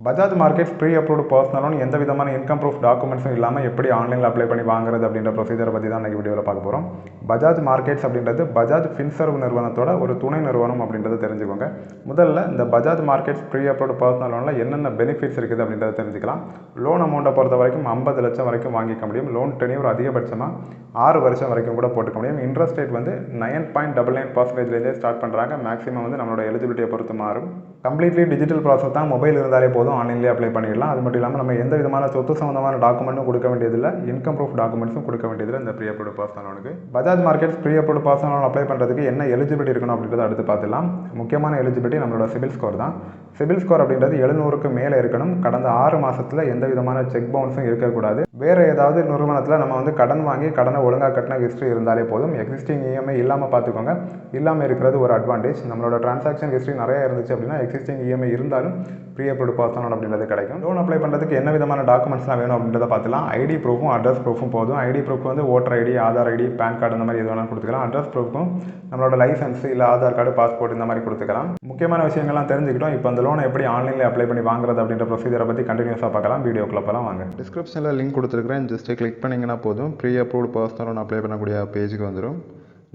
Bajaj markets pre approved personal loan எந்த விதமான income proof டாக்குமெண்ட்ஸும் இல்லாமல் எப்படி ஆன்லைனில் அப்ளை பண்ணி வாங்குறது அப்படின்ற ப்ரொசீஜரை பற்றி தான் இன்றைக்கி வீடியோவில் பார்க்க போகிறோம். பஜாஜ் மார்க்கெட்ஸ் அப்படின்றது பஜாஜ் ஃபின்சர்வ் நிறுவனத்தோட ஒரு துணை நிறுவனம் அப்படின்றத தெரிஞ்சுக்கோங்க. முதல்ல இந்த Bajaj markets pre approved personal லோனில் என்னென்ன பெனிஃபிட்ஸ் இருக்குது அப்படின்றத தெரிஞ்சுக்கலாம். லோன் அமௌண்ட்டை பொறுத்த வரைக்கும் 50 லட்சம் வரைக்கும் வாங்கிக்க முடியும். லோன் டென்யூர் அதிகபட்சமாக 6 வருஷம் வரைக்கும் கூட போட்டுக்க முடியும். இன்ட்ரெஸ்ட் ரேட் வந்து 9.99% ஸ்டார்ட் பண்ணுறாங்க. மேக்ஸிமம் வந்து நம்மளோட எலிஜிபிலிட்டியை பொறுத்து மாறும். கம்ப்ளீட்லி டிஜிட்டல் ப்ராசஸ் தான். மொபைல் இருந்தாலே போதும், ஆன்லைன்லேயே அப்ளை பண்ணிடலாம். அது மட்டும் இல்லாமல் நம்ம எந்த விதமான சொத்து சம்பந்தமான டாக்குமெண்ட்டும் கொடுக்க வேண்டியதில்லை, இன்கம் ப்ரூஃப் டாக்குமெண்ட்ஸும் கொடுக்க வேண்டியதில்லை இந்த ப்ரீ அப்ரூவ்டு பர்சனல் லோனுக்கு. Bajaj markets pre approved personal loan apply பண்ணுறதுக்கு என்ன எலிஜிபிலிட்டி இருக்கணும் அப்படின்றத அடுத்து பார்த்துலாம். முக்கியமான எலிஜிபிலிட்டி நம்மளோட சிபில் ஸ்கோர் தான். சிபில் ஸ்கோர் அப்படின்றது 700க்கு மேலே இருக்கணும். கடந்த 6 மாதத்தில் எந்த விதமான செக் பவுன்ஸும் இருக்கக்கூடாது. வேறு ஏதாவது நிறுவனத்தில் நம்ம வந்து கடன் வாங்கி கடனை ஒழுங்காக கட்டின ஹிஸ்ட்ரி இருந்தாலே போதும். எக்ஸிஸ்டிங் இஎம்ஐ இல்லாமல் பார்த்துக்கோங்க. இல்லாமல் இருக்கிறது ஒரு அட்வான்டேஜ். நம்மளோட டிரான்சாக்ஷன் ஹிஸ்ட்ரி நிறைய இருந்துச்சு அப்படின்னா எக்ஸிஸ்டிங் இஎம்ஐ இருந்தாலும் ப்ரீ அப்ரூவ்டு பர்சனல் லோன் அப்படின்றது கிடைக்கும். லோன் அப்ளை பண்ணுறதுக்கு என்ன விதமான டாக்குமெண்ட்ஸ்லாம் வேணும் அப்படின்றத பார்த்துலாம். ஐடி ப்ரூஃபும் அட்ரஸ் ப்ரூஃபும் போதும். ஐடி ப்ரூஃப் வந்து voter ID, Aadhaar ID, PAN card இந்த மாதிரி எது வேணாலும் கொடுத்துக்கலாம். அட்ரஸ் ப்ரூஃபும் நம்மளோட லைசன்ஸ் இல்லை ஆதார் கார்டு, பாஸ்போர்ட் இந்த மாதிரி கொடுத்துக்கலாம். முக்கியமான விஷயங்கள்லாம் தெரிஞ்சுக்கிட்டோம். இப்போ அந்த லோனை எப்படி ஆன்லைனில் அப்ளை பண்ணி வாங்குறது அப்படின்ற ப்ரொசீஜரை பற்றி கண்டினியூஸாக பார்க்கலாம். வீடியோக்குள்ள போகலாம் வாங்க. டிஸ்கிரிப்ஷனில் லிங்க் கொடுத்துருக்கிறேன். ஜஸ்ட் கிளிக் பண்ணிங்கன்னா போதும், pre approved personal loan apply பண்ணக்கூடிய பேஜுக்கு வந்துடும்.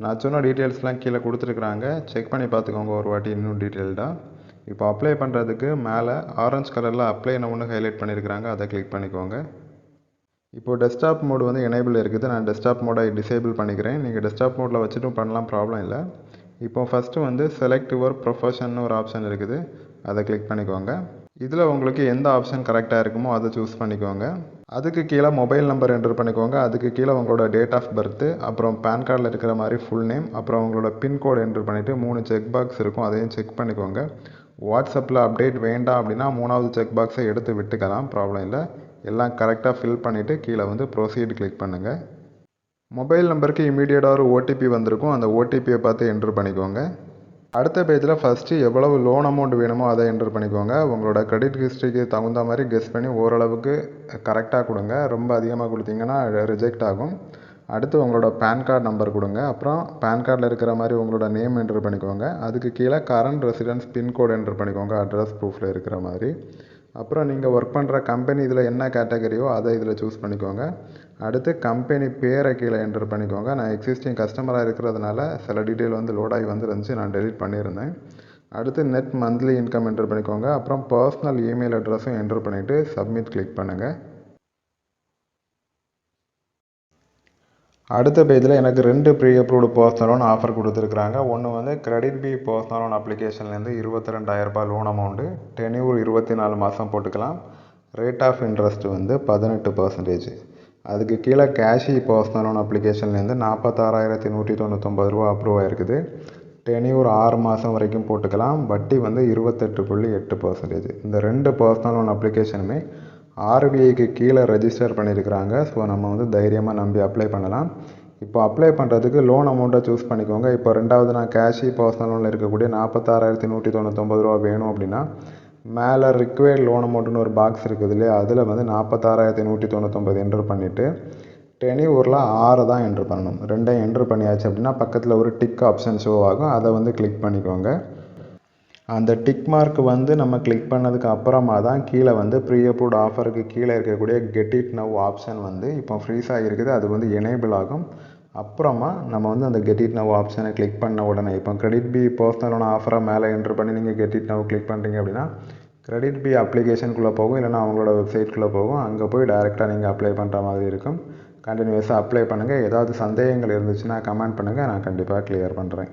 நான் சொன்ன டீட்டெயில்ஸ்லாம் கீழே கொடுத்துருக்குறாங்க. செக் பண்ணி பார்த்துக்கோங்க ஒரு வாட்டி இன்னும் டீட்டெயில்டாக. இப்போ அப்ளை பண்ணுறதுக்கு மேலே ஆரஞ்சு கலரில் அப்ளைன்னு ஒன்று ஹைலைட் பண்ணியிருக்கிறாங்க. அதை கிளிக் பண்ணிக்கோங்க. இப்போது டெஸ்க்டாப் மோடு வந்து எனேபிள் இருக்குது. நான் டெஸ்க்டாப் மோடை டிசேபிள் பண்ணிக்கிறேன். நீங்கள் டெஸ்க்டாப் மோடில் வச்சுட்டும் பண்ணலாம், ப்ராப்ளம் இல்லை. இப்போ ஃபஸ்ட்டு வந்து செலக்ட் யுவர் ப்ரொஃபஷன் ஒரு ஆப்ஷன் இருக்குது. அதை கிளிக் பண்ணிக்கோங்க. இதில் உங்களுக்கு எந்த ஆப்ஷன் கரெக்டாக இருக்குமோ அதை சூஸ் பண்ணிக்கோங்க. அதுக்கு கீழே மொபைல் நம்பர் என்டர் பண்ணிக்கோங்க. அதுக்கு கீழே உங்களோட டேட் ஆஃப் பர்த்து, அப்புறம் பேன் கார்டில் இருக்கிற மாதிரி ஃபுல் நேம், அப்புறம் உங்களோட பின்கோடு என்டர் பண்ணிவிட்டு 3 செக் பாக்ஸ் இருக்கும், அதையும் செக் பண்ணிக்கோங்க. வாட்ஸ்அப்பில் அப்டேட் வேண்டாம் அப்படின்னா 3வது செக் பாக்ஸை எடுத்து விட்டுக்கலாம், ப்ராப்ளம் இல்லை. எல்லாம் கரெக்டாக ஃபில் பண்ணிவிட்டு கீழே வந்து ப்ரொசீட் கிளிக் பண்ணுங்கள். மொபைல் நம்பருக்கு இமீடியட்டாக ஒரு ஓடிபி வந்திருக்கும். அந்த ஓடிபியை பார்த்து என்டர் பண்ணிக்கோங்க. அடுத்த பேஜில் ஃபஸ்ட்டு எவ்வளவு லோன் அமௌண்ட் வேணுமோ அதை என்டர் பண்ணிக்கோங்க. உங்களோட கிரெடிட் ஹிஸ்ட்ரிக்கு தகுந்த மாதிரி கெஸ் பண்ணி ஓரளவுக்கு கரெக்டாக கொடுங்க. ரொம்ப அதிகமாக கொடுத்தீங்கன்னா ரிஜெக்ட் ஆகும். அடுத்து உங்களோட பேன் கார்டு நம்பர் கொடுங்க. அப்புறம் பேன் கார்டில் இருக்கிற மாதிரி உங்களோட நேம் என்டர் பண்ணிக்கோங்க. அதுக்கு கீழே கரண்ட் ரெசிடென்ஸ் பின்கோடு என்டர் பண்ணிக்கோங்க, அட்ரஸ் ப்ரூஃபில் இருக்கிற மாதிரி. அப்புறம் நீங்கள் ஒர்க் பண்ணுற கம்பெனி இதில் என்ன கேட்டகரியோ அதை இதில் சூஸ் பண்ணிக்கோங்க. அடுத்து கம்பெனி பேரை கீழே என்டர் பண்ணிக்கோங்க. நான் எக்ஸிஸ்டிங் கஸ்டமராக இருக்கிறதுனால சில டீட்டெயில் வந்து லோடாகி வந்துருந்துச்சு, நான் டெலிட் பண்ணியிருந்தேன். அடுத்து நெட் மந்த்லி இன்கம் என்டர் பண்ணிக்கோங்க. அப்புறம் பர்சனல் இமெயில் அட்ரஸும் என்டர் பண்ணிவிட்டு சப்மிட் கிளிக் பண்ணுங்கள். அடுத்த பேஜில் எனக்கு 2 pre approved personal loan offer கொடுத்துருக்குறாங்க. ஒன்று வந்து கிரெடிட் பி பர்சனல் லோன் அப்ளிகேஷன்லேருந்து 22,000 ரூபாய் லோன் அமௌண்ட்டு, டென்யூர் 24 மாதம் போட்டுக்கலாம். ரேட் ஆஃப் இன்ட்ரெஸ்ட் வந்து 18%. அதுக்கு கீழே கேஷி பர்சனல் லோன் அப்ளிகேஷன்லேருந்து 46,199 ரூபா அப்ரூவ் ஆகிருக்குது. டென்யூர் 6 மாதம் வரைக்கும் போட்டுக்கலாம். வட்டி வந்து 28.8%. இந்த 2 பர்சனல் லோன் அப்ளிகேஷனுமே ஆர்பிஐக்கு கீழே ரெஜிஸ்டர் பண்ணியிருக்கிறாங்க. ஸோ நம்ம வந்து தைரியமாக நம்பி அப்ளை பண்ணலாம். இப்போ அப்ளை பண்ணுறதுக்கு லோன் அமௌண்ட்டை சூஸ் பண்ணிக்கோங்க. இப்போ 2வது நான் கேஷி பர்சனல் லோனில் இருக்கக்கூடிய 46,199 ரூபா வேணும் அப்படின்னா மேலே ரிக்வயர்ட் லோன் அமௌண்ட்டுன்னு ஒரு பாக்ஸ் இருக்குது இல்லையா, அதில் வந்து 46,199 என்டர் பண்ணிவிட்டு டென்யூரில் 6 தான் என்ட்ரு பண்ணணும். 2ஐயும் என்ட்ரு பண்ணியாச்சு அப்படின்னா பக்கத்தில் ஒரு டிக் ஆப்ஷன் ஷோ ஆகும், அதை வந்து கிளிக் பண்ணிக்கோங்க. அந்த டிக் மார்க் வந்து நம்ம கிளிக் பண்ணதுக்கு அப்புறமா தான் கீழே வந்து ப்ரீ அப்ரூவ்டு ஆஃபருக்கு கீழே இருக்கக்கூடிய கெட் இட் நவ் ஆப்ஷன் வந்து இப்போ ஃப்ரீஸாக இருக்குது, அது வந்து எனேபிள் ஆகும். அப்புறமா நம்ம வந்து அந்த கெட் இட் நவ் ஆப்ஷனை கிளிக் பண்ண உடனே இப்போ கிரெடிட் பி பர்சனல் லோன் ஆஃபரை மேலே என்ட்ரு பண்ணி நீங்கள் கெட் இட் நவ் கிளிக் பண்ணுறீங்க அப்படின்னா கிரெடிட் பி அப்ளிகேஷனுக்குள்ளே போகும், இல்லைனா அவங்களோட வெப்சைட்குள்ளே போகும். அங்கே போய் டைரெக்டாக நீங்கள் அப்ளை பண்ணுற மாதிரி இருக்கும். கண்டினியூஸாக அப்ளை பண்ணுங்கள். ஏதாவது சந்தேகங்கள் இருந்துச்சுன்னா கமெண்ட் பண்ணுங்கள், நான் கண்டிப்பாக கிளியர் பண்ணுறேன்.